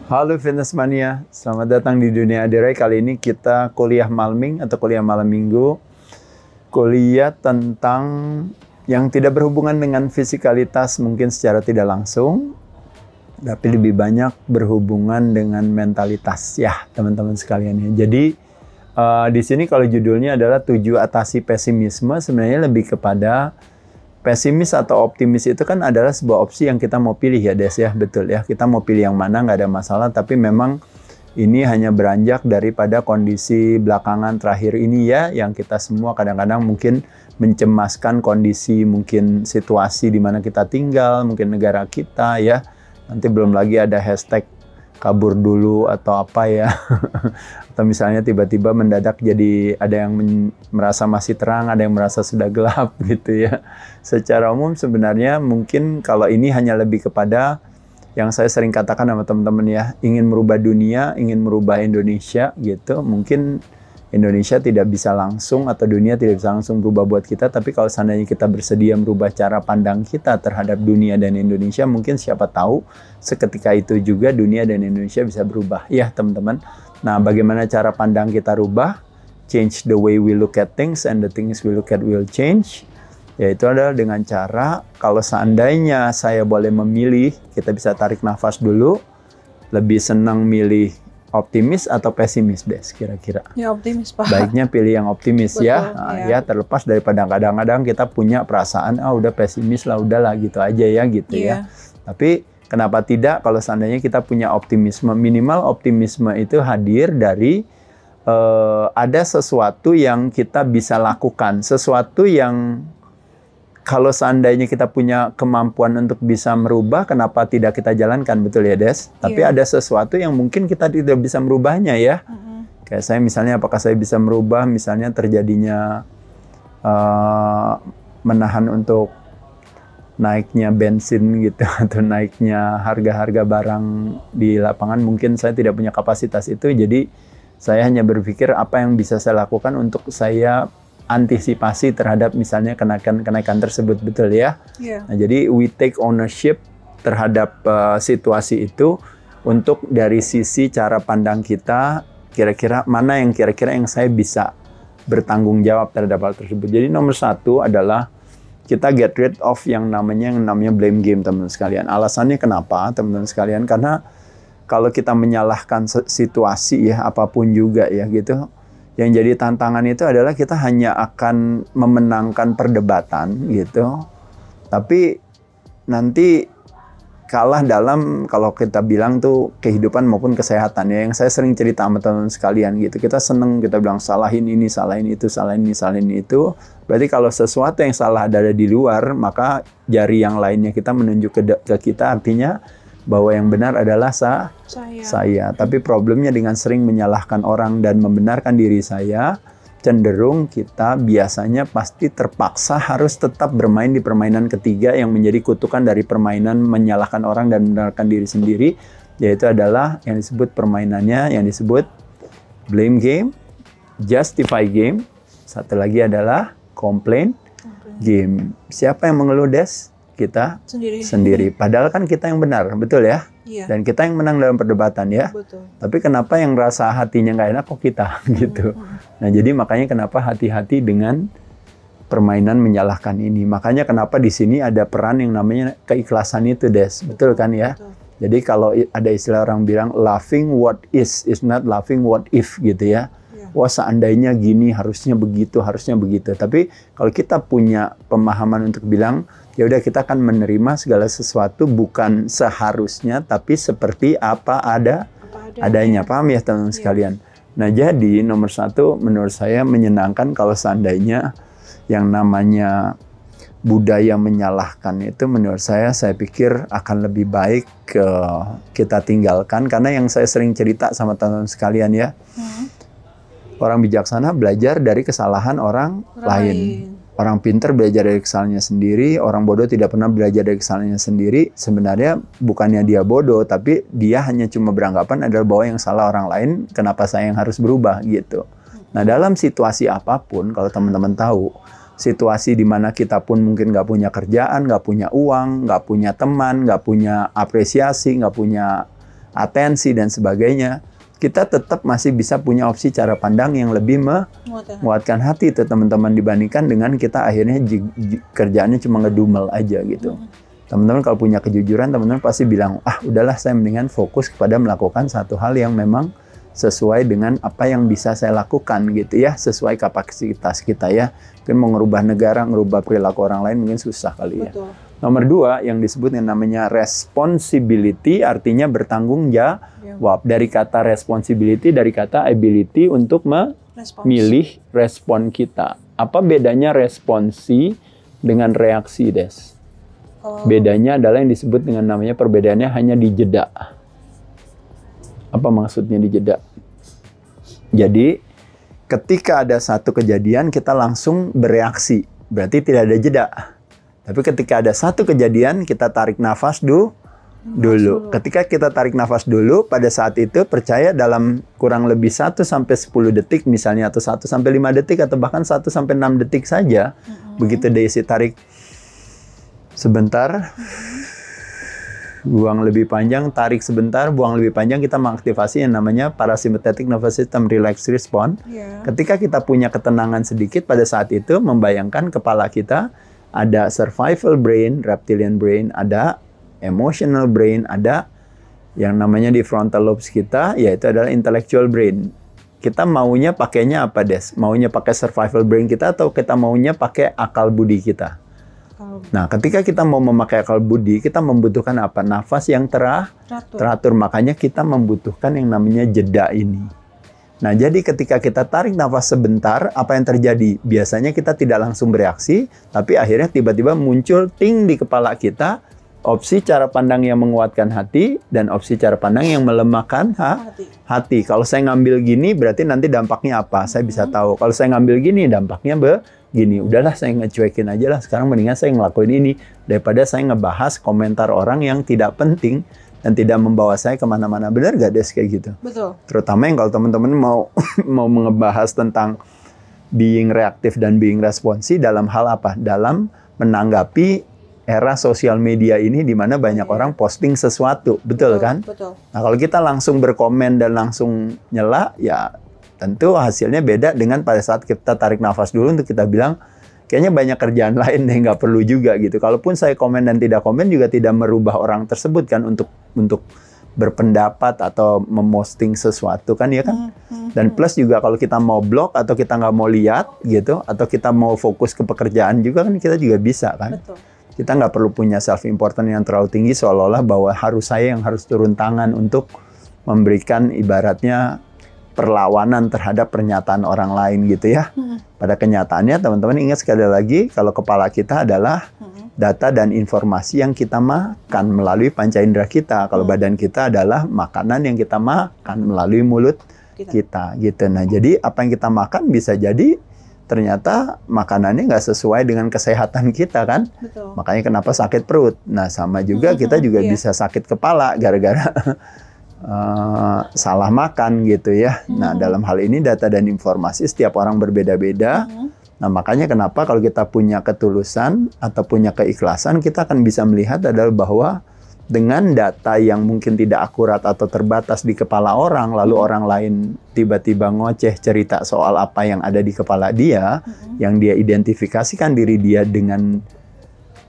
Halo Fitness Mania, selamat datang di Dunia Adirai. Kali ini kita kuliah malming atau kuliah malam minggu. Kuliah tentang yang tidak berhubungan dengan fisikalitas mungkin secara tidak langsung, tapi lebih banyak berhubungan dengan mentalitas ya teman-teman sekalian ya. Jadi di sini kalau judulnya adalah 7 atasi pesimisme, sebenarnya lebih kepada pesimis atau optimis itu kan adalah sebuah opsi yang kita mau pilih ya Des ya, betul ya. Kita mau pilih yang mana nggak ada masalah, tapi memang ini hanya beranjak daripada kondisi belakangan terakhir ini ya, yang kita semua kadang-kadang mungkin mencemaskan kondisi, mungkin situasi di mana kita tinggal, mungkin negara kita ya. Nanti belum lagi ada hashtag kabur dulu atau apa ya. Atau misalnya tiba-tiba mendadak jadi ada yang merasa masih terang, ada yang merasa sudah gelap gitu ya. Secara umum sebenarnya mungkin kalau ini hanya lebih kepada yang saya sering katakan sama teman-teman ya, ingin merubah dunia, ingin merubah Indonesia gitu. Mungkin Indonesia tidak bisa langsung atau dunia tidak bisa langsung berubah buat kita, tapi kalau seandainya kita bersedia merubah cara pandang kita terhadap dunia dan Indonesia, mungkin siapa tahu seketika itu juga dunia dan Indonesia bisa berubah ya teman-teman. Nah, bagaimana cara pandang kita rubah? Change the way we look at things and the things we look at will change. Yaitu adalah dengan cara, kalau seandainya saya boleh memilih, kita bisa tarik nafas dulu, lebih senang milih optimis atau pesimis Des kira-kira? Ya optimis Pak. Baiknya pilih yang optimis. Betul, ya. Nah, ya. Ya terlepas daripada kadang-kadang kita punya perasaan udah pesimis lah, udahlah gitu aja ya gitu ya. Tapi kenapa tidak kalau seandainya kita punya optimisme, minimal optimisme itu hadir dari ada sesuatu yang kita bisa lakukan, sesuatu yang kalau seandainya kita punya kemampuan untuk bisa merubah, kenapa tidak kita jalankan, betul ya Des? Tapi ada sesuatu yang mungkin kita tidak bisa merubahnya ya. Kayak saya misalnya, apakah saya bisa merubah misalnya terjadinya menahan untuk naiknya bensin gitu, atau naiknya harga-harga barang di lapangan, mungkin saya tidak punya kapasitas itu, jadi saya hanya berpikir apa yang bisa saya lakukan untuk saya antisipasi terhadap misalnya kenaikan tersebut, betul ya? Nah, jadi we take ownership terhadap situasi itu untuk dari sisi cara pandang kita, kira-kira mana yang kira-kira yang saya bisa bertanggung jawab terhadap hal tersebut. Jadi nomor satu adalah kita get rid of yang namanya blame game teman-teman sekalian. Alasannya kenapa teman-teman sekalian? Karena kalau kita menyalahkan situasi ya apapun juga ya gitu, yang jadi tantangan itu adalah kita hanya akan memenangkan perdebatan gitu. Tapi nanti kalah dalam, kalau kita bilang tuh kehidupan maupun kesehatan ya. Yang saya sering cerita sama teman-teman sekalian gitu. Kita seneng, kita bilang salahin ini, salahin itu, salahin ini, salahin itu. Berarti kalau sesuatu yang salah ada di luar, maka jari yang lainnya kita menunjuk ke kita, artinya bahwa yang benar adalah saya. Tapi problemnya dengan sering menyalahkan orang dan membenarkan diri saya, cenderung kita biasanya pasti terpaksa harus tetap bermain di permainan ketiga yang menjadi kutukan dari permainan menyalahkan orang dan membenarkan diri sendiri, yaitu adalah yang disebut permainannya, yang disebut blame game, justify game, satu lagi adalah complain game. Siapa yang mengeluh Des? Kita sendiri. Padahal kan kita yang benar, betul ya? Dan kita yang menang dalam perdebatan ya. Betul. Tapi kenapa yang rasa hatinya nggak enak kok kita gitu. Nah jadi makanya kenapa hati-hati dengan permainan menyalahkan ini. Makanya kenapa di sini ada peran yang namanya keikhlasan itu Des, betul kan ya? Betul. Jadi kalau ada istilah orang bilang laughing what is not laughing what if gitu ya. Wah seandainya gini, harusnya begitu. Tapi kalau kita punya pemahaman untuk bilang, ya udah kita akan menerima segala sesuatu bukan seharusnya, tapi seperti apa adanya. Paham ya teman-teman sekalian? Nah jadi nomor satu menurut saya menyenangkan kalau seandainya yang namanya budaya menyalahkan itu menurut saya pikir akan lebih baik kita tinggalkan. Karena yang saya sering cerita sama teman-teman sekalian ya, orang bijaksana belajar dari kesalahan orang lain. Orang pintar belajar dari kesalahannya sendiri, orang bodoh tidak pernah belajar dari kesalahannya sendiri. Sebenarnya bukannya dia bodoh, tapi dia hanya cuma beranggapan adalah bahwa yang salah orang lain, kenapa saya yang harus berubah gitu. Nah dalam situasi apapun, kalau teman-teman tahu, situasi di mana kita pun mungkin nggak punya kerjaan, nggak punya uang, nggak punya teman, nggak punya apresiasi, nggak punya atensi dan sebagainya, kita tetap masih bisa punya opsi cara pandang yang lebih menguatkan hati itu teman-teman, dibandingkan dengan kita akhirnya kerjaannya cuma ngedumel aja gitu. Teman-teman kalau punya kejujuran, teman-teman pasti bilang, udahlah saya mendingan fokus kepada melakukan satu hal yang memang sesuai dengan apa yang bisa saya lakukan gitu ya, sesuai kapasitas kita ya. Mungkin mau ngerubah negara, ngerubah perilaku orang lain mungkin susah kali ya. Betul. Nomor 2 yang disebut yang namanya responsibility, artinya bertanggung jawab. Dari kata responsibility, dari kata ability untuk memilih respon kita. Apa bedanya responsi dengan reaksi, Des? Bedanya adalah yang disebut dengan namanya, perbedaannya hanya di jeda. Apa maksudnya di jeda? Jadi ketika ada satu kejadian kita langsung bereaksi, berarti tidak ada jeda. Tapi ketika ada satu kejadian kita tarik nafas dulu. Ketika kita tarik nafas dulu, pada saat itu percaya dalam kurang lebih 1-10 detik misalnya, atau 1-5 detik, atau bahkan 1-6 detik saja. Begitu Daisy tarik sebentar, buang lebih panjang, tarik sebentar, buang lebih panjang, kita mengaktifasi yang namanya parasympathetic nervous system relax response. Ketika kita punya ketenangan sedikit, pada saat itu membayangkan kepala kita ada survival brain, reptilian brain, ada emotional brain, ada yang namanya di frontal lobes kita, yaitu adalah intellectual brain. Kita maunya pakainya apa, Des? Maunya pakai survival brain kita atau kita maunya pakai akal budi kita? Nah, ketika kita mau memakai akal budi, kita membutuhkan apa? Nafas yang teratur. Makanya kita membutuhkan yang namanya jeda ini. Nah, jadi ketika kita tarik nafas sebentar, apa yang terjadi? Biasanya kita tidak langsung bereaksi, tapi akhirnya tiba-tiba muncul ting di kepala kita, opsi cara pandang yang menguatkan hati, dan opsi cara pandang yang melemahkan hati. Kalau saya ngambil gini, berarti nanti dampaknya apa? Saya bisa tahu. Kalau saya ngambil gini, dampaknya begini. Udahlah, saya ngecuekin aja lah. Sekarang mendingan saya ngelakuin ini, daripada saya ngebahas komentar orang yang tidak penting, dan tidak membawa saya kemana-mana. Benar gak, Des, kayak gitu? Betul. Terutama yang kalau teman-teman mau ngebahas tentang being reaktif dan being responsi dalam hal apa? Dalam menanggapi era sosial media ini, di mana banyak orang posting sesuatu. Betul kan? Betul. Nah, kalau kita langsung berkomen dan langsung nyela, ya tentu hasilnya beda dengan pada saat kita tarik nafas dulu untuk kita bilang, kayaknya banyak kerjaan lain deh, nggak perlu juga gitu. Kalaupun saya komen dan tidak komen juga tidak merubah orang tersebut kan untuk berpendapat atau memosting sesuatu kan, ya kan? Dan plus juga kalau kita mau blog atau kita nggak mau lihat gitu, atau kita mau fokus ke pekerjaan juga kan, kita juga bisa kan? Betul. Kita nggak perlu punya self importance yang terlalu tinggi seolah-olah bahwa saya yang harus turun tangan untuk memberikan ibaratnya perlawanan terhadap pernyataan orang lain gitu ya. Pada kenyataannya teman-teman ingat sekali lagi, kalau kepala kita adalah data dan informasi yang kita makan melalui panca indera kita. Kalau badan kita adalah makanan yang kita makan melalui mulut kita gitu. Nah, jadi apa yang kita makan bisa jadi ternyata makanannya nggak sesuai dengan kesehatan kita kan. Betul. Makanya kenapa sakit perut. Nah, sama juga kita juga bisa sakit kepala gara-gara salah makan gitu ya. Nah, dalam hal ini data dan informasi setiap orang berbeda-beda. Nah, makanya kenapa kalau kita punya ketulusan atau punya keikhlasan, kita akan bisa melihat adalah bahwa dengan data yang mungkin tidak akurat atau terbatas di kepala orang, lalu orang lain tiba-tiba ngoceh cerita soal apa yang ada di kepala dia, yang dia identifikasikan diri dia dengan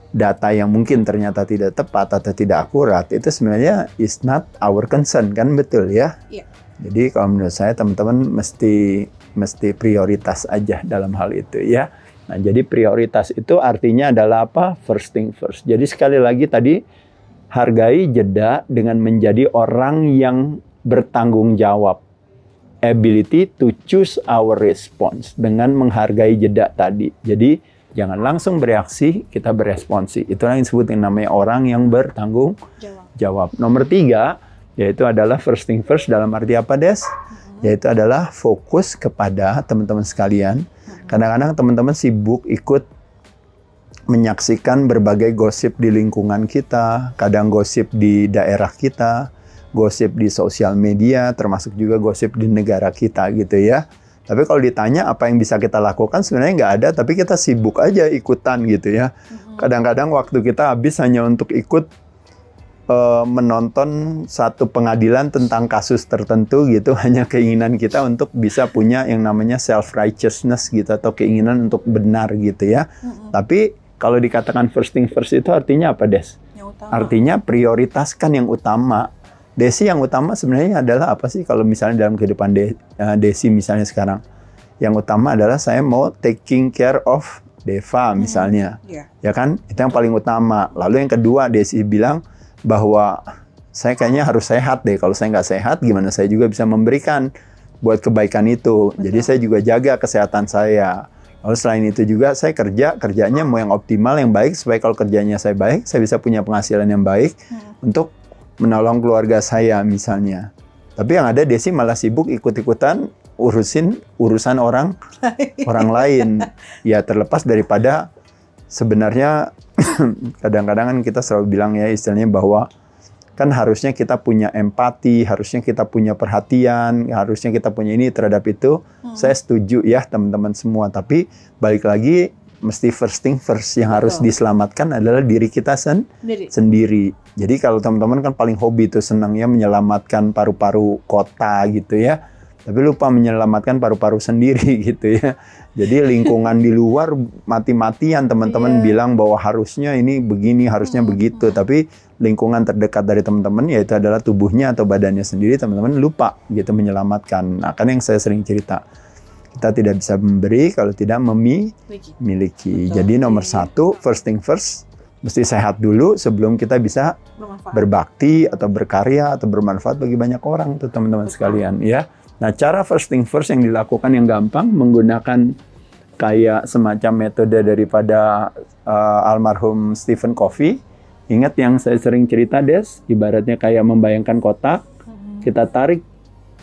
data yang mungkin ternyata tidak tepat atau tidak akurat, itu sebenarnya is not our concern, kan, betul ya? Iya. Jadi kalau menurut saya teman-teman mesti prioritas aja dalam hal itu ya. Nah, jadi prioritas itu artinya adalah apa? First thing first. Jadi sekali lagi tadi, hargai jeda dengan menjadi orang yang bertanggung jawab. Ability to choose our response, dengan menghargai jeda tadi. Jadi jangan langsung bereaksi, kita beresponsi. Itulah yang disebut yang namanya orang yang bertanggung jawab. Nomor 3, yaitu adalah first thing first dalam arti apa, Des? Yaitu adalah fokus kepada teman-teman sekalian. Kadang-kadang teman-teman sibuk ikut menyaksikan berbagai gosip di lingkungan kita, kadang gosip di daerah kita, gosip di sosial media, termasuk juga gosip di negara kita gitu ya. Tapi kalau ditanya apa yang bisa kita lakukan, sebenarnya nggak ada, tapi kita sibuk aja ikutan gitu ya. Kadang-kadang waktu kita habis hanya untuk ikut menonton satu pengadilan tentang kasus tertentu gitu, hanya keinginan kita untuk bisa punya yang namanya self righteousness gitu, atau keinginan untuk benar gitu ya. Tapi kalau dikatakan first thing first itu artinya apa, Des? Artinya prioritaskan yang utama. Desi, yang utama sebenarnya adalah apa sih kalau misalnya dalam kehidupan Desi misalnya sekarang? Yang utama adalah saya mau taking care of Deva misalnya. Ya kan? Itu yang paling utama. Lalu yang kedua, Desi bilang bahwa saya kayaknya harus sehat deh. Kalau saya nggak sehat, gimana saya juga bisa memberikan buat kebaikan itu. Betul. Jadi saya juga jaga kesehatan saya. Lalu selain itu juga saya kerjanya mau yang optimal, yang baik, supaya kalau kerjanya saya baik, saya bisa punya penghasilan yang baik untuk menolong keluarga saya misalnya. Tapi yang ada Desi malah sibuk ikut-ikutan urusan orang lain. Ya terlepas daripada sebenarnya kadang-kadang kan kita selalu bilang ya istilahnya bahwa kan harusnya kita punya empati, harusnya kita punya perhatian, harusnya kita punya ini terhadap itu. Saya setuju ya teman-teman semua. Tapi balik lagi mesti first thing first, yang harus diselamatkan adalah diri kita sendiri. Jadi kalau teman-teman kan paling hobi itu senangnya menyelamatkan paru-paru kota gitu ya. Tapi lupa menyelamatkan paru-paru sendiri gitu ya. Jadi lingkungan di luar mati-matian teman-teman bilang bahwa harusnya ini begini, harusnya begitu. Tapi lingkungan terdekat dari teman-teman yaitu adalah tubuhnya atau badannya sendiri, teman-teman lupa gitu menyelamatkan. Nah kan yang saya sering cerita. Kita tidak bisa memberi kalau tidak memiliki. Jadi nomor satu, first thing first, mesti sehat dulu sebelum kita bisa berbakti atau berkarya atau bermanfaat bagi banyak orang tuh teman-teman sekalian ya. Nah cara first thing first yang dilakukan yang gampang menggunakan kayak semacam metode daripada almarhum Stephen Covey. Ingat yang saya sering cerita Des, ibaratnya kayak membayangkan kotak, kita tarik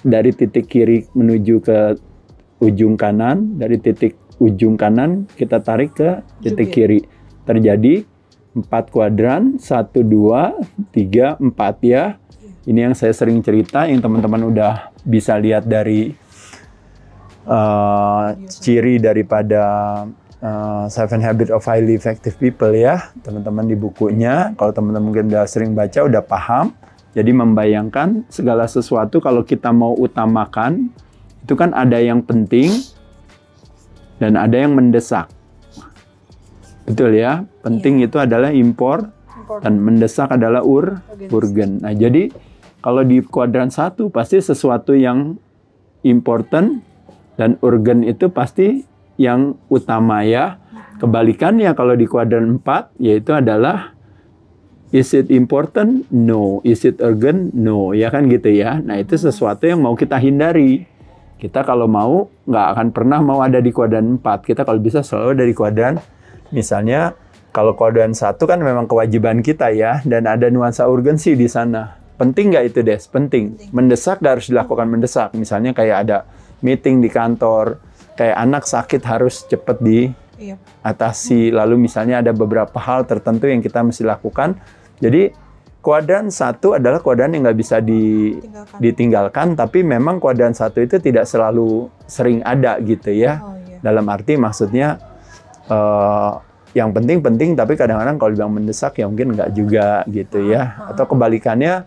dari titik kiri menuju ke ujung kanan, dari titik ujung kanan kita tarik ke titik kiri. Terjadi 4 kuadran, 1, 2, 3, 4 ya. Ini yang saya sering cerita, yang teman-teman udah bisa lihat dari ciri daripada 7 Habits of Highly Effective People ya. Teman-teman di bukunya, kalau teman-teman mungkin udah sering baca, udah paham. Jadi membayangkan segala sesuatu kalau kita mau utamakan, itu kan ada yang penting dan ada yang mendesak. Betul ya? Penting itu adalah dan mendesak adalah urgen. Nah, jadi kalau di kuadran 1 pasti sesuatu yang important dan urgen itu pasti yang utama ya. Kebalikannya kalau di kuadran 4 yaitu adalah is it important? No. Is it urgent? No. Ya kan gitu ya. Nah, itu sesuatu yang mau kita hindari. Kita kalau mau, nggak akan pernah mau ada di kuadran 4. Kita kalau bisa selalu ada di kuadran, misalnya kalau kuadran 1 kan memang kewajiban kita ya, dan ada nuansa urgensi di sana. Penting nggak itu, Des? Penting. Mendesak nggak harus dilakukan mendesak. Misalnya kayak ada meeting di kantor, kayak anak sakit harus cepat diatasi. Lalu misalnya ada beberapa hal tertentu yang kita mesti lakukan. Jadi kuadran 1 adalah kuadran yang nggak bisa ditinggalkan, tapi memang kuadran 1 itu tidak selalu sering ada gitu ya. Dalam arti maksudnya yang penting-penting, tapi kadang-kadang kalau dibilang mendesak ya mungkin nggak juga gitu ya. Atau kebalikannya,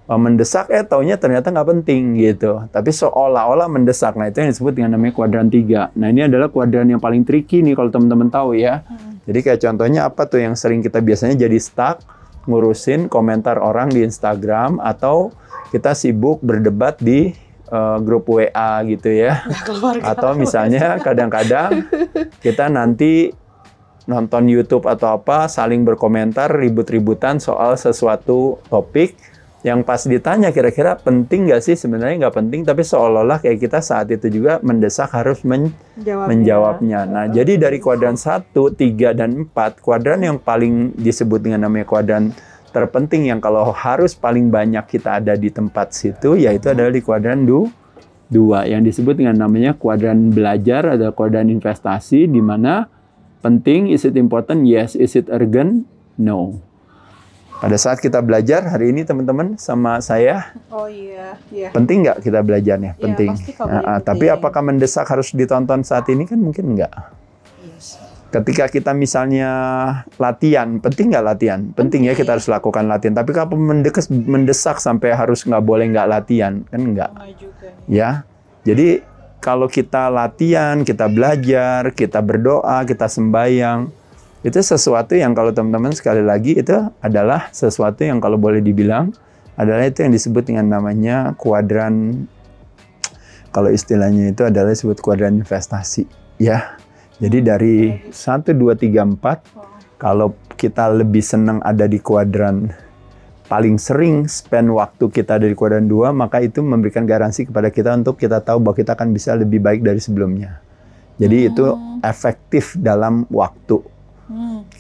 mendesak taunya ternyata nggak penting gitu. Tapi seolah-olah mendesak. Nah itu yang disebut dengan namanya kuadran 3. Nah ini adalah kuadran yang paling tricky nih kalau teman-teman tahu ya. Jadi kayak contohnya apa tuh yang sering kita biasanya jadi stuck, ngurusin komentar orang di Instagram, atau kita sibuk berdebat di grup WA gitu ya. Atau misalnya kadang-kadang kita nanti nonton YouTube atau apa, saling berkomentar, ribut-ributan soal sesuatu topik yang pas ditanya kira-kira penting nggak sih, sebenarnya nggak penting, tapi seolah-olah kayak kita saat itu juga mendesak harus menjawabnya. Nah, jadi dari kuadran 1, 3, dan 4, kuadran yang paling disebut dengan namanya kuadran terpenting yang kalau harus paling banyak kita ada di tempat situ, yaitu adalah di kuadran 2, yang disebut dengan namanya kuadran belajar atau kuadran investasi, di mana penting, is it important? Yes. Is it urgent? No. Pada saat kita belajar hari ini teman-teman sama saya, penting nggak kita belajarnya? Penting. Tapi apakah mendesak harus ditonton saat ini? Kan mungkin nggak. Ketika kita misalnya latihan, penting nggak latihan? Penting ya, kita harus lakukan latihan. Tapi kalau mendesak sampai harus nggak boleh nggak latihan, kan nggak. Ya, jadi kalau kita latihan, kita belajar, kita berdoa, kita sembahyang, itu sesuatu yang kalau teman-teman sekali lagi itu adalah sesuatu yang kalau boleh dibilang adalah itu yang disebut dengan namanya kuadran. Kalau istilahnya itu adalah disebut kuadran investasi, ya. Jadi dari 1, 2, 3, 4, kalau kita lebih senang ada di kuadran paling sering spend waktu kita dari kuadran 2, maka itu memberikan garansi kepada kita untuk kita tahu bahwa kita akan bisa lebih baik dari sebelumnya. Jadi itu efektif dalam waktu.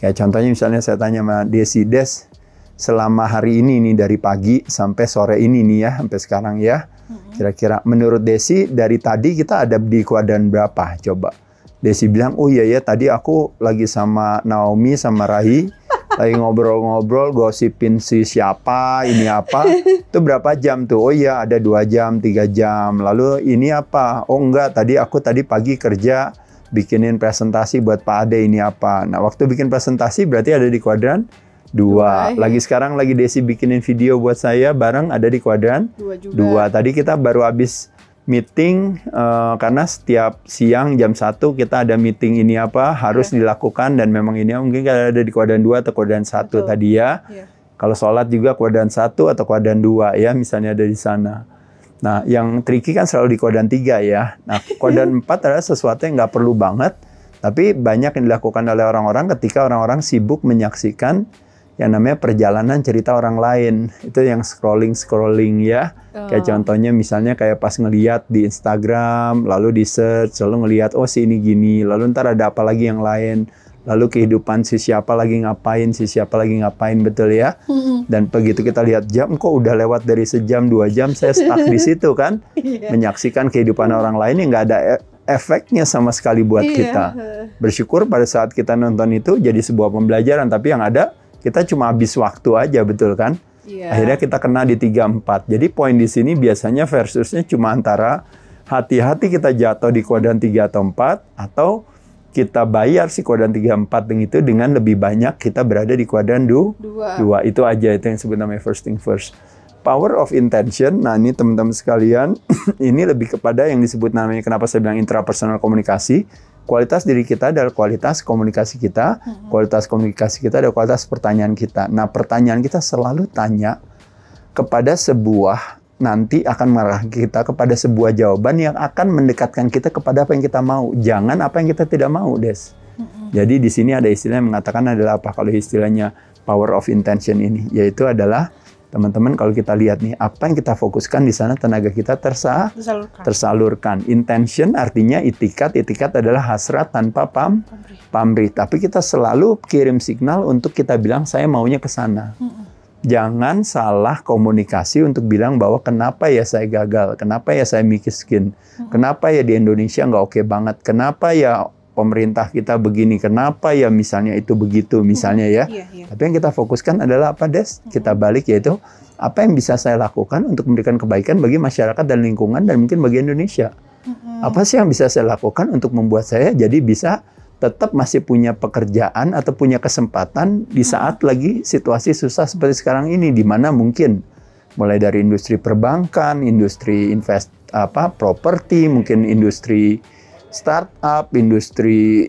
Kayak contohnya misalnya saya tanya sama Desi, Des, selama hari ini nih dari pagi sampai sore ini nih ya, sampai sekarang ya, kira-kira menurut Desi dari tadi kita ada di kuadran berapa? Coba. Desi bilang, oh iya ya tadi aku lagi sama Naomi sama Rahi, lagi ngobrol-ngobrol, gosipin si siapa, ini apa, itu berapa jam tuh? Oh iya ada 2 jam, 3 jam, lalu ini apa? Oh enggak, tadi pagi kerja, bikinin presentasi buat Pak Ade, ini apa? Nah waktu bikin presentasi berarti ada di kuadran 2. Lagi sekarang lagi Desi bikinin video buat saya, bareng ada di kuadran 2. Tadi kita baru habis meeting, karena setiap siang jam 1 kita ada meeting ini apa harus dilakukan, dan memang ini mungkin ada di kuadran 2 atau kuadran 1 tadi ya. Kalau sholat juga kuadran 1 atau kuadran 2 ya, misalnya ada di sana. Nah yang tricky kan selalu di kuadran 3 ya. Nah kuadran 4 adalah sesuatu yang nggak perlu banget, tapi banyak yang dilakukan oleh orang-orang ketika orang-orang sibuk menyaksikan yang namanya perjalanan cerita orang lain. Itu yang scrolling ya. Kayak contohnya misalnya kayak pas ngeliat di Instagram, lalu di search, lalu ngeliat oh si ini gini, lalu ntar ada apa lagi yang lain, lalu kehidupan si siapa lagi ngapain, betul ya. Dan begitu kita lihat jam, kok udah lewat dari sejam 2 jam, saya stuck di situ kan, menyaksikan kehidupan orang lain yang nggak ada efeknya sama sekali buat kita. Bersyukur pada saat kita nonton itu jadi sebuah pembelajaran, tapi yang ada kita cuma habis waktu aja, betul kan? Akhirnya kita kena di 3, 4. Jadi poin di sini biasanya versusnya cuma antara hati-hati kita jatuh di kuadran 3 atau 4, atau kita bayar si kuadran 3, 4 itu dengan lebih banyak kita berada di kuadran 2. Itu aja, itu yang disebut namanya first thing first. Power of intention, nah ini teman-teman sekalian, ini lebih kepada yang disebut namanya, kenapa saya bilang intrapersonal komunikasi. Kualitas diri kita adalah kualitas komunikasi kita. Kualitas komunikasi kita adalah kualitas pertanyaan kita. Nah, pertanyaan kita selalu tanya kepada sebuah, nanti akan mengarah kita kepada sebuah jawaban yang akan mendekatkan kita kepada apa yang kita mau. Jangan apa yang kita tidak mau, Des. Jadi di sini ada istilah yang mengatakan adalah apa? Kalau istilahnya power of intention ini, yaitu adalah teman-teman kalau kita lihat nih, apa yang kita fokuskan di sana tenaga kita tersalurkan. Intention artinya itikat adalah hasrat tanpa pamrih. Tapi kita selalu kirim signal untuk kita bilang saya maunya ke sana. Jangan salah komunikasi untuk bilang bahwa kenapa ya saya gagal, kenapa ya saya miskin, kenapa ya di Indonesia nggak oke banget, kenapa ya pemerintah kita begini, kenapa ya misalnya itu begitu, misalnya ya. Tapi yang kita fokuskan adalah apa, Des? Kita balik, yaitu apa yang bisa saya lakukan untuk memberikan kebaikan bagi masyarakat dan lingkungan dan mungkin bagi Indonesia. Apa sih yang bisa saya lakukan untuk membuat saya jadi bisa tetap masih punya pekerjaan atau punya kesempatan di saat lagi situasi susah seperti sekarang ini, di mana mungkin mulai dari industri perbankan, industri properti, mungkin industri startup, industri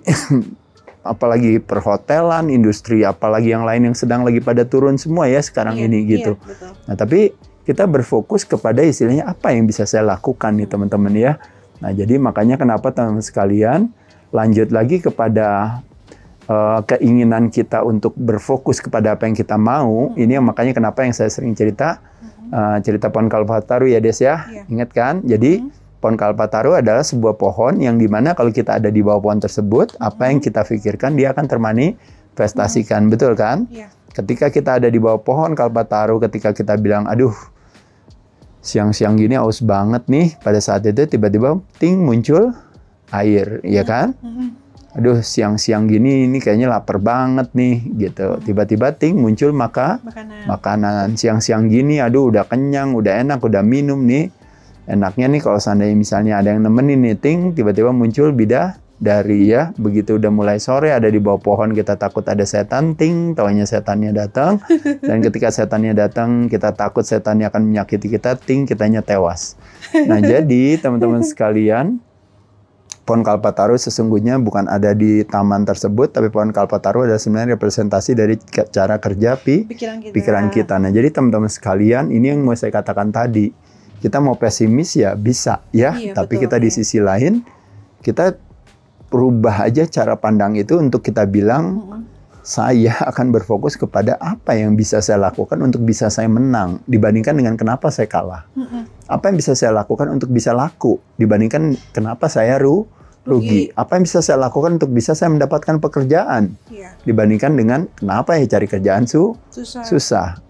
apalagi perhotelan, industri apalagi yang lain yang sedang lagi pada turun semua ya sekarang ini gitu. Nah, tapi kita berfokus kepada istilahnya apa yang bisa saya lakukan nih teman-teman ya. Nah, jadi makanya kenapa teman-teman sekalian lanjut lagi kepada keinginan kita untuk berfokus kepada apa yang kita mau. Ini yang makanya kenapa yang saya sering cerita pohon kalpataru ya, Des ya. Ingat kan? Jadi pohon kalpataru adalah sebuah pohon yang dimana kalau kita ada di bawah pohon tersebut, apa yang kita pikirkan dia akan termanifestasikan, betul kan? Ketika kita ada di bawah pohon kalpataru, ketika kita bilang, aduh, siang-siang gini aus banget nih, pada saat itu tiba-tiba ting muncul air, ya kan? Aduh, siang-siang gini ini kayaknya lapar banget nih, gitu. Tiba-tiba ting muncul makanan. Siang-siang gini, aduh udah kenyang, udah enak, udah minum nih. Enaknya nih kalau seandainya misalnya ada yang nemenin nih, ting, tiba-tiba muncul Dari ya, begitu udah mulai sore ada di bawah pohon kita takut ada setan, ting, taunya setannya datang. Dan ketika setannya datang kita takut setannya akan menyakiti kita, ting, kitanya tewas. Nah jadi teman-teman sekalian, pohon kalpataru sesungguhnya bukan ada di taman tersebut, tapi pohon kalpataru adalah sebenarnya representasi dari cara kerja pikiran kita. Nah jadi teman-teman sekalian, ini yang mau saya katakan tadi. Kita mau pesimis ya bisa ya, tapi betul, kita di sisi lain, kita rubah aja cara pandang itu untuk kita bilang, saya akan berfokus kepada apa yang bisa saya lakukan untuk bisa saya menang, dibandingkan dengan kenapa saya kalah. Apa yang bisa saya lakukan untuk bisa laku, dibandingkan kenapa saya rugi. Apa yang bisa saya lakukan untuk bisa saya mendapatkan pekerjaan, dibandingkan dengan kenapa ya cari kerjaan susah.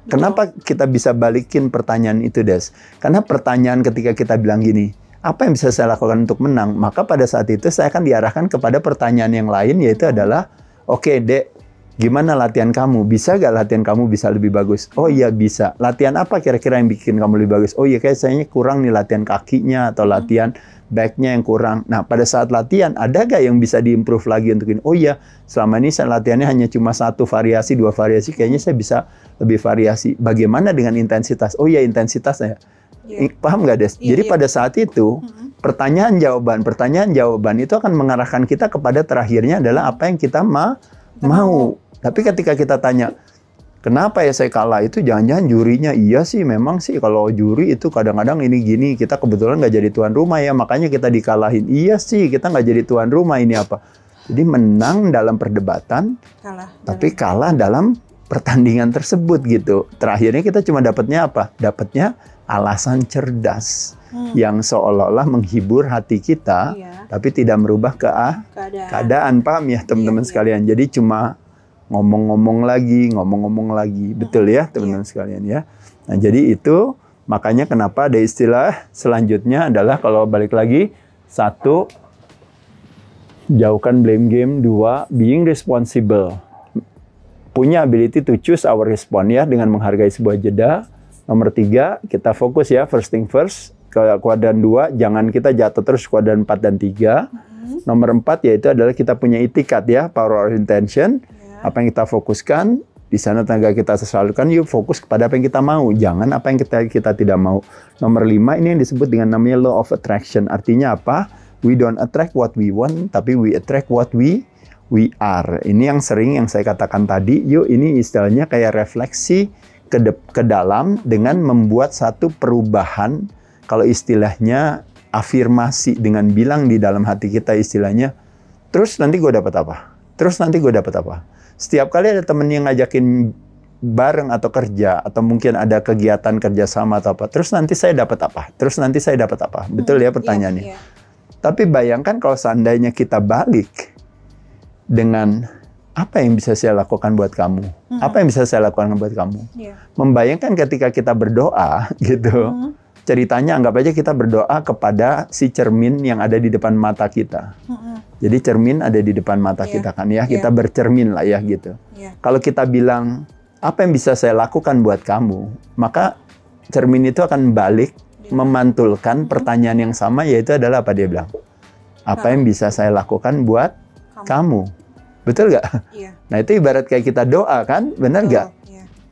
Kenapa kita bisa balikin pertanyaan itu, Des? Karena pertanyaan ketika kita bilang gini, apa yang bisa saya lakukan untuk menang? Maka pada saat itu saya akan diarahkan kepada pertanyaan yang lain, yaitu adalah, oke, Dek, gimana latihan kamu? Bisa gak latihan kamu bisa lebih bagus? Oh iya bisa. Latihan apa kira-kira yang bikin kamu lebih bagus? Oh iya, kayaknya kurang nih latihan kakinya atau latihan backnya yang kurang. Nah, pada saat latihan, ada gak yang bisa diimprove lagi untuk ini? Oh iya, selama ini saya latihannya hanya cuma 1 variasi, 2 variasi, kayaknya saya bisa lebih variasi. Bagaimana dengan intensitas? Oh iya, intensitasnya. Paham nggak, Des? Jadi pada saat itu, pertanyaan jawaban itu akan mengarahkan kita kepada terakhirnya adalah apa yang kita mau. Tapi ketika kita tanya, kenapa ya saya kalah, itu jangan-jangan jurinya, iya sih memang sih kalau juri itu kadang-kadang ini gini, kita kebetulan nggak jadi tuan rumah ya, makanya kita dikalahin. Iya sih, kita nggak jadi tuan rumah, ini apa. Jadi menang dalam perdebatan, tapi kalah dalam pertandingan tersebut gitu. Terakhirnya kita cuma dapatnya apa? Dapatnya alasan cerdas yang seolah-olah menghibur hati kita, tapi tidak merubah keadaan. Paham ya teman-teman sekalian? Jadi cuma ngomong-ngomong lagi, betul ya teman-teman sekalian ya. Nah jadi itu makanya kenapa ada istilah selanjutnya adalah kalau balik lagi, 1, jauhkan blame game, 2, being responsible. Punya ability to choose our response ya, dengan menghargai sebuah jeda. Nomor 3, kita fokus ya, first thing first, ke kuadran 2, jangan kita jatuh terus kuadran 4 dan 3. Nomor 4 yaitu adalah kita punya itikat ya, power of intention. Apa yang kita fokuskan, di sana tenaga kita tersalurkan, yuk fokus kepada apa yang kita mau, jangan apa yang kita tidak mau. Nomor 5, ini yang disebut dengan namanya law of attraction. Artinya apa? We don't attract what we want, tapi we attract what we are. Ini yang sering yang saya katakan tadi, yuk ini istilahnya kayak refleksi ke dalam dengan membuat satu perubahan, kalau istilahnya afirmasi, dengan bilang di dalam hati kita istilahnya, terus nanti gue dapat apa? Terus nanti gue dapat apa? Setiap kali ada temen yang ngajakin bareng atau kerja, atau mungkin ada kegiatan kerjasama atau apa, terus nanti saya dapat apa? Terus nanti saya dapat apa? Betul ya pertanyaannya? Tapi bayangkan kalau seandainya kita balik dengan apa yang bisa saya lakukan buat kamu? Apa yang bisa saya lakukan buat kamu? Membayangkan ketika kita berdoa gitu, ceritanya anggap aja kita berdoa kepada si cermin yang ada di depan mata kita. Jadi cermin ada di depan mata kita kan ya, kita bercermin lah ya gitu. Kalau kita bilang, apa yang bisa saya lakukan buat kamu? Maka cermin itu akan balik memantulkan pertanyaan yang sama, yaitu adalah apa dia bilang? Apa yang bisa saya lakukan buat kamu? Betul nggak? Nah itu ibarat kayak kita doa kan, benar nggak?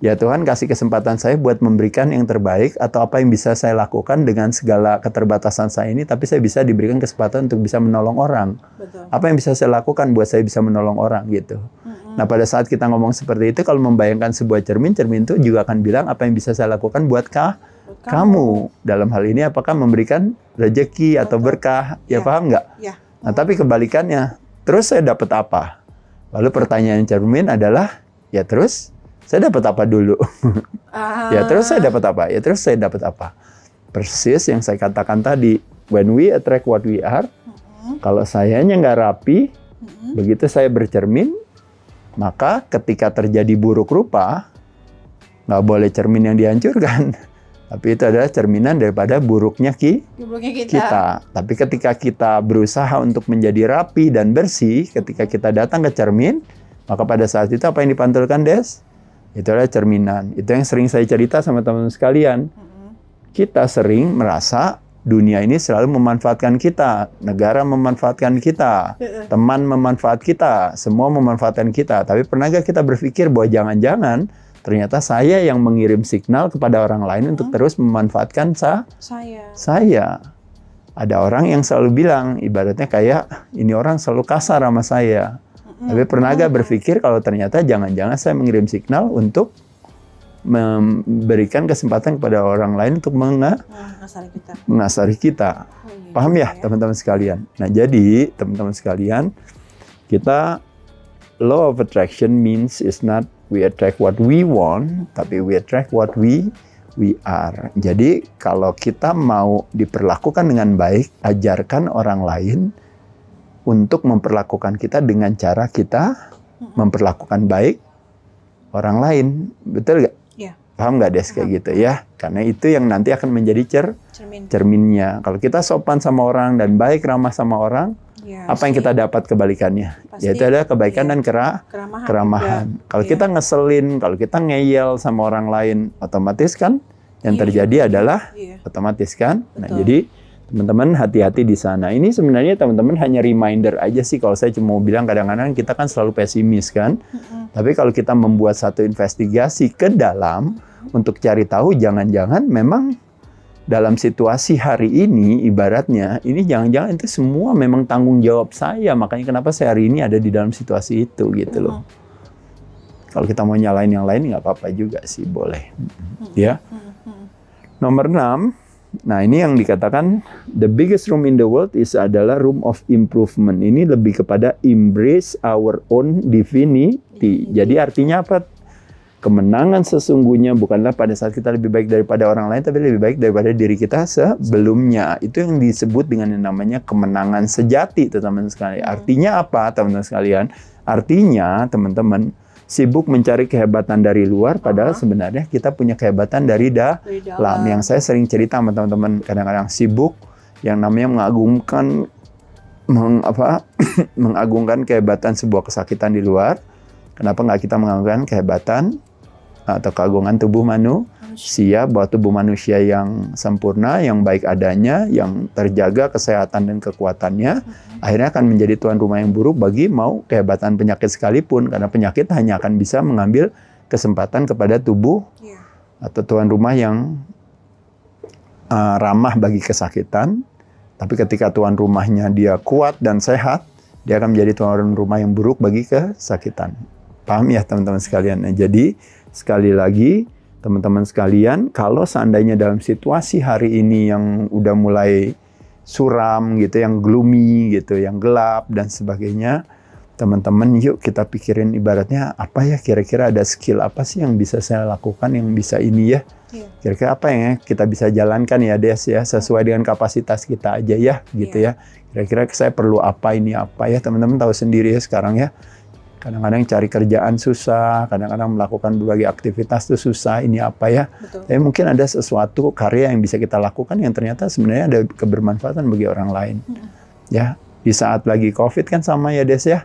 Ya Tuhan kasih kesempatan saya buat memberikan yang terbaik, atau apa yang bisa saya lakukan dengan segala keterbatasan saya ini, tapi saya bisa diberikan kesempatan untuk bisa menolong orang. Apa yang bisa saya lakukan buat saya bisa menolong orang gitu. Nah pada saat kita ngomong seperti itu, kalau membayangkan sebuah cermin itu juga akan bilang apa yang bisa saya lakukan buat kamu. Dalam hal ini apakah memberikan rezeki atau berkah, ya paham nggak? Nah tapi kebalikannya, terus saya dapat apa? Lalu pertanyaan cermin adalah, ya terus saya dapat apa dulu? Ya terus saya dapat apa? Ya terus saya dapat apa? Persis yang saya katakan tadi, when we attract what we are, kalau sayanya nggak rapi, begitu saya bercermin, maka ketika terjadi buruk rupa, nggak boleh cermin yang dihancurkan. Tapi itu adalah cerminan daripada buruknya kita. Tapi ketika kita berusaha untuk menjadi rapi dan bersih, ketika kita datang ke cermin, maka pada saat itu apa yang dipantulkan, Des? Itu adalah cerminan. Itu yang sering saya cerita sama teman-teman sekalian. Kita sering merasa dunia ini selalu memanfaatkan kita, negara memanfaatkan kita, teman memanfaat kita, semua memanfaatkan kita. Tapi pernah gak kita berpikir bahwa jangan-jangan ternyata saya yang mengirim signal kepada orang lain untuk terus memanfaatkan saya. Ada orang yang selalu bilang, ibaratnya kayak ini orang selalu kasar sama saya. Tapi pernah gak berpikir kalau ternyata jangan-jangan saya mengirim signal untuk memberikan kesempatan kepada orang lain untuk mengasari kita. Paham ya teman-teman sekalian? Nah jadi teman-teman sekalian, kita law of attraction means is not we attract what we want, tapi we attract what we are. Jadi kalau kita mau diperlakukan dengan baik, ajarkan orang lain untuk memperlakukan kita dengan cara kita memperlakukan baik orang lain. Betul gak? Paham nggak Des kayak gitu ya? Karena itu yang nanti akan menjadi cerminnya. Kalau kita sopan sama orang dan baik ramah sama orang, apa yang kita dapat kebalikannya? Yaitu ada kebaikan dan keramahan. Kalau kita ngeselin, kalau kita ngeyel sama orang lain, otomatis kan yang terjadi adalah otomatis kan. Nah jadi teman-teman hati-hati di sana. Ini sebenarnya teman-teman hanya reminder aja sih. Kalau saya cuma mau bilang kadang-kadang kita kan selalu pesimis kan. Tapi kalau kita membuat satu investigasi ke dalam untuk cari tahu jangan-jangan memang dalam situasi hari ini ibaratnya ini jangan-jangan itu semua memang tanggung jawab saya. Makanya kenapa saya hari ini ada di dalam situasi itu gitu loh. Kalau kita mau nyalain yang lain nggak apa-apa juga sih, boleh. Ya. Nomor 6. Nah ini yang dikatakan the biggest room in the world is adalah room of improvement. Ini lebih kepada embrace our own divinity. Jadi artinya apa? Kemenangan sesungguhnya bukanlah pada saat kita lebih baik daripada orang lain, tapi lebih baik daripada diri kita sebelumnya. Itu yang disebut dengan yang namanya kemenangan sejati, teman-teman sekalian. Artinya apa, teman-teman sekalian? Artinya, teman-teman, sibuk mencari kehebatan dari luar, padahal sebenarnya kita punya kehebatan dari dalam. Yang saya sering cerita sama teman-teman, kadang-kadang sibuk yang namanya mengagungkan kehebatan sebuah kesakitan di luar. Kenapa nggak kita mengagungkan kehebatan atau keagungan tubuh manusia, bahwa tubuh manusia yang sempurna, yang baik adanya, yang terjaga kesehatan dan kekuatannya, akhirnya akan menjadi tuan rumah yang buruk bagi mau kehebatan penyakit sekalipun, karena penyakit hanya akan bisa mengambil kesempatan kepada tubuh atau tuan rumah yang ramah bagi kesakitan. Tapi ketika tuan rumahnya dia kuat dan sehat, dia akan menjadi tuan rumah yang buruk bagi kesakitan. Paham ya teman-teman sekalian? Nah, jadi sekali lagi teman-teman sekalian, kalau seandainya dalam situasi hari ini yang udah mulai suram gitu, yang gloomy gitu, yang gelap dan sebagainya, teman-teman yuk kita pikirin ibaratnya apa ya, kira-kira ada skill apa sih yang bisa saya lakukan, yang bisa ini ya, kira-kira apa yang kita bisa jalankan ya Des ya, sesuai dengan kapasitas kita aja ya gitu ya. Kira-kira saya perlu apa ini apa ya, teman-teman tahu sendiri ya sekarang ya. Kadang-kadang cari kerjaan susah, kadang-kadang melakukan berbagai aktivitas itu susah, ini apa ya. Tapi mungkin ada sesuatu karya yang bisa kita lakukan yang ternyata sebenarnya ada kebermanfaatan bagi orang lain. Ya, di saat lagi COVID kan sama ya Des ya.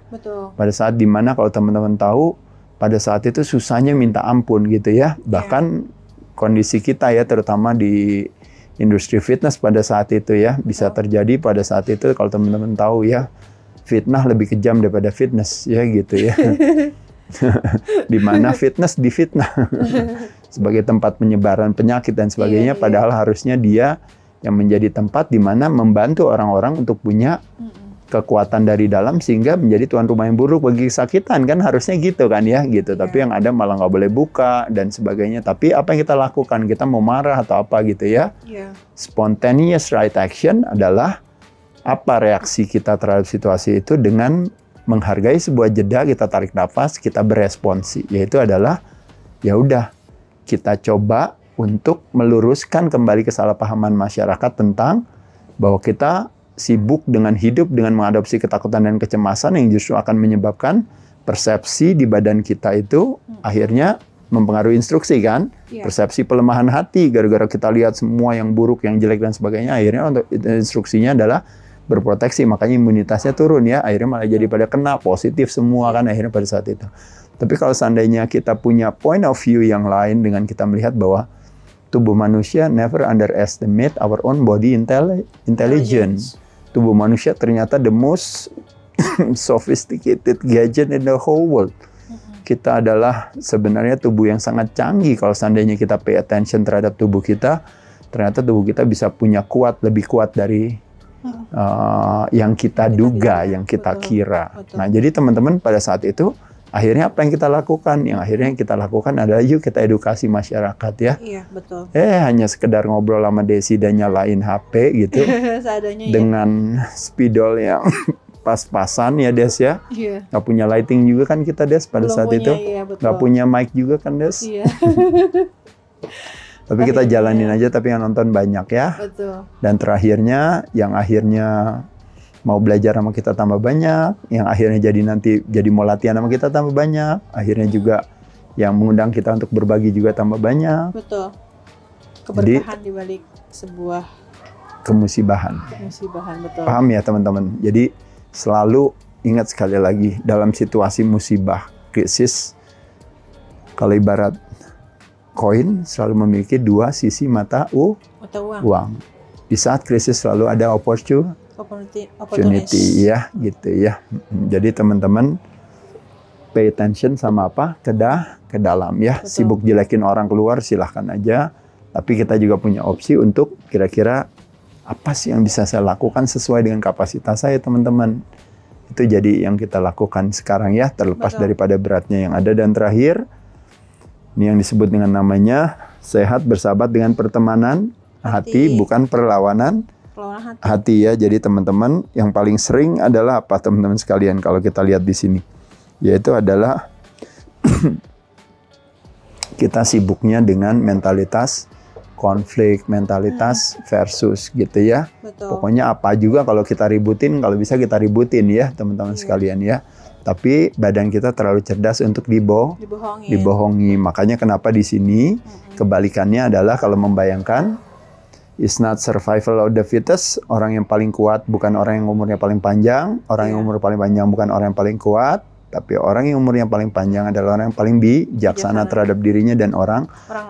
Pada saat dimana kalau teman-teman tahu, pada saat itu susahnya minta ampun gitu ya. Bahkan kondisi kita ya, terutama di industri fitness pada saat itu ya, bisa terjadi pada saat itu kalau teman-teman tahu ya, fitnah lebih kejam daripada fitness ya gitu ya. Di mana fitness difitnah sebagai tempat penyebaran penyakit dan sebagainya, padahal harusnya dia yang menjadi tempat di mana membantu orang-orang untuk punya kekuatan dari dalam sehingga menjadi tuan rumah yang buruk bagi kesakitan, kan harusnya gitu kan ya gitu. Tapi yang ada malah nggak boleh buka dan sebagainya. Tapi apa yang kita lakukan? Kita mau marah atau apa gitu ya? Spontaneous right action adalah apa reaksi kita terhadap situasi itu dengan menghargai sebuah jeda, kita tarik nafas, kita beresponsi, yaitu adalah ya udah kita coba untuk meluruskan kembali kesalahpahaman masyarakat tentang bahwa kita sibuk dengan hidup dengan mengadopsi ketakutan dan kecemasan yang justru akan menyebabkan persepsi di badan kita itu akhirnya mempengaruhi instruksi kan, persepsi pelemahan hati gara-gara kita lihat semua yang buruk, yang jelek dan sebagainya, akhirnya untuk instruksinya adalah berproteksi, makanya imunitasnya turun ya, akhirnya malah jadi pada kena positif semua kan akhirnya pada saat itu. Tapi kalau seandainya kita punya point of view yang lain dengan kita melihat bahwa tubuh manusia never underestimate our own body intelligence. Tubuh manusia ternyata the most sophisticated gadget in the whole world. Kita adalah sebenarnya tubuh yang sangat canggih. Kalau seandainya kita pay attention terhadap tubuh kita, ternyata tubuh kita bisa punya lebih kuat dari yang kita duga, yang kita kira. Nah, jadi teman-teman pada saat itu, akhirnya apa yang kita lakukan? Yang akhirnya yang kita lakukan adalah yuk kita edukasi masyarakat ya. Iya, betul. Hanya sekedar ngobrol sama Desi dan nyalain HP gitu. Seadanya dengan spidol yang pas-pasan ya Des ya. Iya. Nggak punya lighting juga kan kita Des pada saat itu. Iya, nggak punya mic juga kan Des. Iya. Tapi kita jalanin aja, tapi yang nonton banyak ya. Betul. Dan terakhirnya, yang akhirnya mau belajar sama kita tambah banyak, yang akhirnya jadi mau latihan sama kita tambah banyak, akhirnya juga yang mengundang kita untuk berbagi juga tambah banyak. Betul. Keberkahan di balik sebuah kemusibahan. Betul. Paham ya teman-teman? Jadi selalu ingat sekali lagi, dalam situasi musibah, krisis, kalau ibarat koin selalu memiliki dua sisi mata uang. Di saat krisis selalu ada opportunity ya, gitu ya. Jadi teman-teman pay attention sama apa? Ke dalam ya. Betul. Sibuk jelekin orang keluar silahkan aja. Tapi kita juga punya opsi untuk kira-kira apa sih yang bisa saya lakukan sesuai dengan kapasitas saya teman-teman. Itu jadi yang kita lakukan sekarang ya, terlepas daripada beratnya yang ada. Dan terakhir, ini yang disebut dengan namanya sehat bersahabat dengan pertemanan hati bukan perlawanan hati ya. Jadi teman-teman yang paling sering adalah apa teman-teman sekalian kalau kita lihat di sini, yaitu adalah kita sibuknya dengan mentalitas konflik, mentalitas versus gitu ya. Betul. Pokoknya apa juga kalau kita ributin, kalau bisa kita ributin ya teman-teman sekalian ya. Tapi badan kita terlalu cerdas untuk dibohongi. Makanya kenapa di sini kebalikannya adalah kalau membayangkan is not survival of the fittest. Orang yang paling kuat bukan orang yang umurnya paling panjang. Orang yang umur paling panjang bukan orang yang paling kuat. Tapi orang yang umurnya paling panjang adalah orang yang paling bijaksana terhadap dirinya dan orang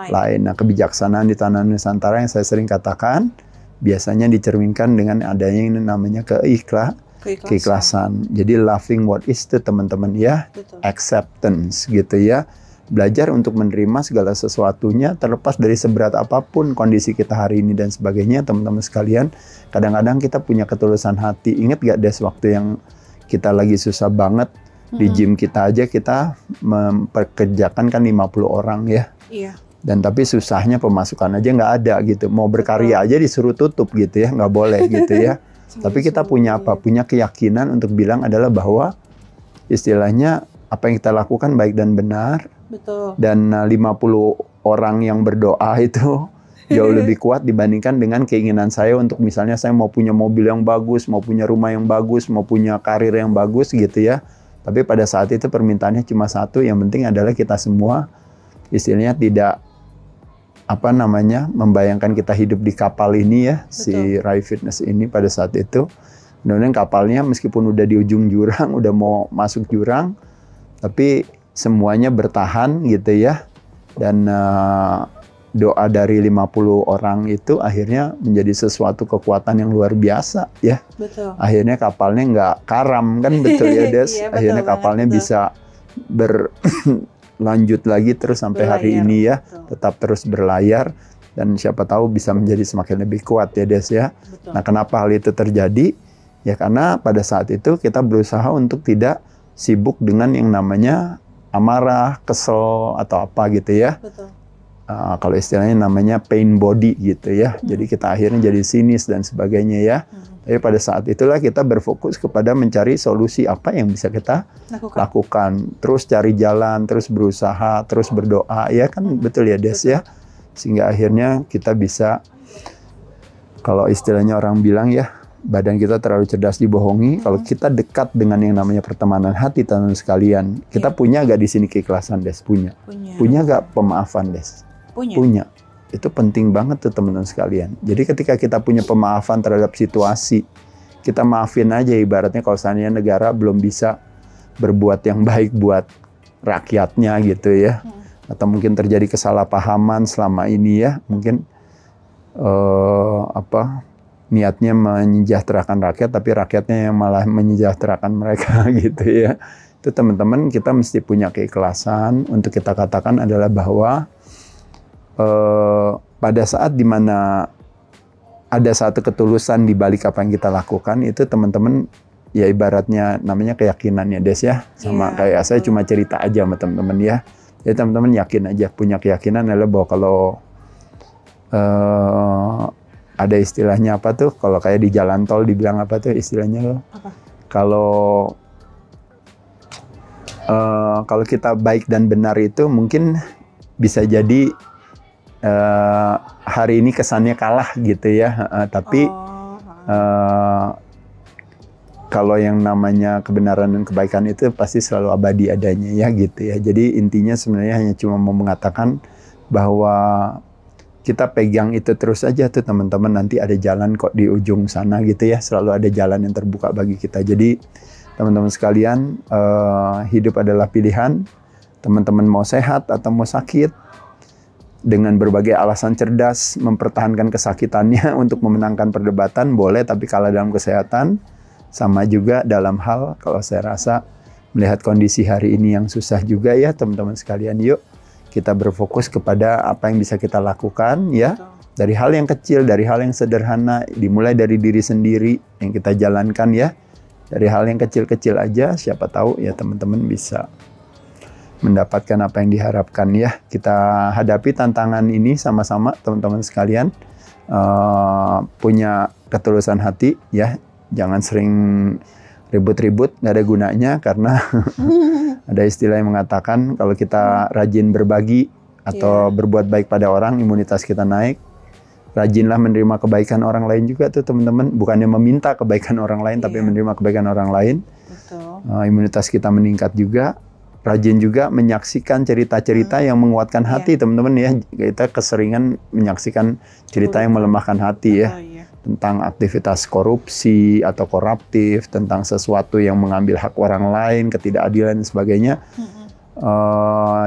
lain. Nah, kebijaksanaan di tanah Nusantara yang saya sering katakan biasanya dicerminkan dengan adanya yang namanya keikhlasan. Jadi loving what is itu teman-teman ya. Betul. Acceptance gitu ya. Belajar untuk menerima segala sesuatunya terlepas dari seberat apapun kondisi kita hari ini dan sebagainya teman-teman sekalian. Kadang-kadang kita punya ketulusan hati. Ingat gak Des waktu yang kita lagi susah banget di gym kita aja kita memperkerjakan kan 50 orang ya. Iya. Dan tapi susahnya pemasukan aja nggak ada gitu. Mau berkarya aja disuruh tutup gitu ya, nggak boleh gitu ya. Tapi kita punya apa? Punya keyakinan untuk bilang adalah bahwa istilahnya apa yang kita lakukan baik dan benar. Betul. Dan 50 orang yang berdoa itu jauh lebih kuat dibandingkan dengan keinginan saya untuk misalnya saya mau punya mobil yang bagus, mau punya rumah yang bagus, mau punya karir yang bagus gitu ya. Tapi pada saat itu permintaannya cuma satu, yang penting adalah kita semua istilahnya tidak membayangkan kita hidup di kapal ini ya. Betul. Si Rai Fitness ini pada saat itu. Kemudian kapalnya meskipun udah di ujung jurang, udah mau masuk jurang, tapi semuanya bertahan gitu ya. Dan doa dari 50 orang itu akhirnya menjadi sesuatu kekuatan yang luar biasa ya. Betul. Akhirnya kapalnya nggak karam kan, betul ya Des. Iya, akhirnya kapalnya bisa berlanjut lagi terus sampai hari ini ya. Betul. Tetap terus berlayar dan siapa tahu bisa menjadi semakin lebih kuat ya Des ya. Betul. Nah kenapa hal itu terjadi? Ya karena pada saat itu kita berusaha untuk tidak sibuk dengan yang namanya amarah, kesel atau apa gitu ya. Betul. Kalau istilahnya namanya pain body gitu ya. Jadi kita akhirnya jadi sinis dan sebagainya ya. Tapi pada saat itulah kita berfokus kepada mencari solusi apa yang bisa kita lakukan. Terus cari jalan, terus berusaha, terus berdoa ya kan, betul ya Des ya. Sehingga akhirnya kita bisa, kalau istilahnya orang bilang ya, badan kita terlalu cerdas dibohongi. Kalau kita dekat dengan yang namanya pertemanan hati teman-teman sekalian, kita punya gak di sini keikhlasan Des? Punya gak pemaafan Des? Punya. Itu penting banget tuh teman-teman sekalian. Jadi ketika kita punya pemaafan terhadap situasi, kita maafin aja. Ibaratnya kalau seandainya negara belum bisa berbuat yang baik buat rakyatnya gitu ya. atau mungkin terjadi kesalahpahaman selama ini ya, mungkin niatnya menyejahterakan rakyat, tapi rakyatnya yang malah menyejahterakan mereka gitu ya. Itu teman-teman, kita mesti punya keikhlasan untuk kita katakan adalah bahwa pada saat dimana ada satu ketulusan di balik apa yang kita lakukan, itu teman-teman ya ibaratnya namanya keyakinan ya Des ya, sama kayak saya cuma cerita aja sama teman-teman ya. Jadi teman-teman yakin aja, punya keyakinan adalah bahwa kalau ada istilahnya apa tuh, kalau kayak di jalan tol dibilang apa tuh istilahnya loh? Apa? Kalau kita baik dan benar itu mungkin bisa jadi hari ini kesannya kalah gitu ya, tapi kalau yang namanya kebenaran dan kebaikan itu pasti selalu abadi adanya ya gitu ya. Jadi intinya sebenarnya hanya cuma mau mengatakan bahwa kita pegang itu terus aja tuh teman-teman, nanti ada jalan kok di ujung sana gitu ya. Selalu ada jalan yang terbuka bagi kita. Jadi teman-teman sekalian, hidup adalah pilihan. Teman-teman mau sehat atau mau sakit, dengan berbagai alasan cerdas mempertahankan kesakitannya untuk memenangkan perdebatan boleh, tapi kalah dalam kesehatan. Sama juga dalam hal, kalau saya rasa melihat kondisi hari ini yang susah juga ya teman-teman sekalian, yuk kita berfokus kepada apa yang bisa kita lakukan ya. Dari hal yang kecil, dari hal yang sederhana, dimulai dari diri sendiri yang kita jalankan ya. Dari hal yang kecil-kecil aja, siapa tahu ya teman-teman bisa mendapatkan apa yang diharapkan ya. Kita hadapi tantangan ini sama-sama teman-teman sekalian. Punya ketulusan hati ya. Jangan sering ribut-ribut, nggak ada gunanya, karena ada istilah yang mengatakan kalau kita rajin berbagi atau berbuat baik pada orang, imunitas kita naik. Rajinlah menerima kebaikan orang lain juga tuh teman-teman, bukannya meminta kebaikan orang lain, tapi menerima kebaikan orang lain. Betul. Imunitas kita meningkat juga. Rajin juga menyaksikan cerita-cerita yang menguatkan hati teman-teman ya. Kita keseringan menyaksikan cerita yang melemahkan hati ya. Tentang aktivitas korupsi atau koruptif, tentang sesuatu yang mengambil hak orang lain, ketidakadilan dan sebagainya.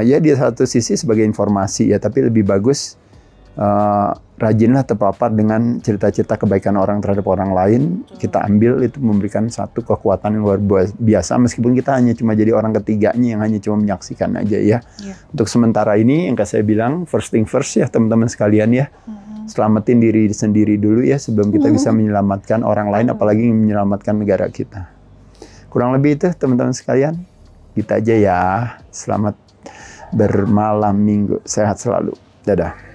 Ya di satu sisi sebagai informasi ya, tapi lebih bagus rajinlah terpapar dengan cerita-cerita kebaikan orang terhadap orang lain. Kita ambil, itu memberikan satu kekuatan yang luar biasa, meskipun kita hanya cuma jadi orang ketiganya yang hanya cuma menyaksikan aja ya. Untuk sementara ini yang saya bilang, first thing first ya teman-teman sekalian ya. Selamatin diri sendiri dulu ya sebelum kita bisa menyelamatkan orang lain, apalagi menyelamatkan negara kita. Kurang lebih itu teman-teman sekalian. Kita aja ya. Selamat bermalam minggu. Sehat selalu. Dadah.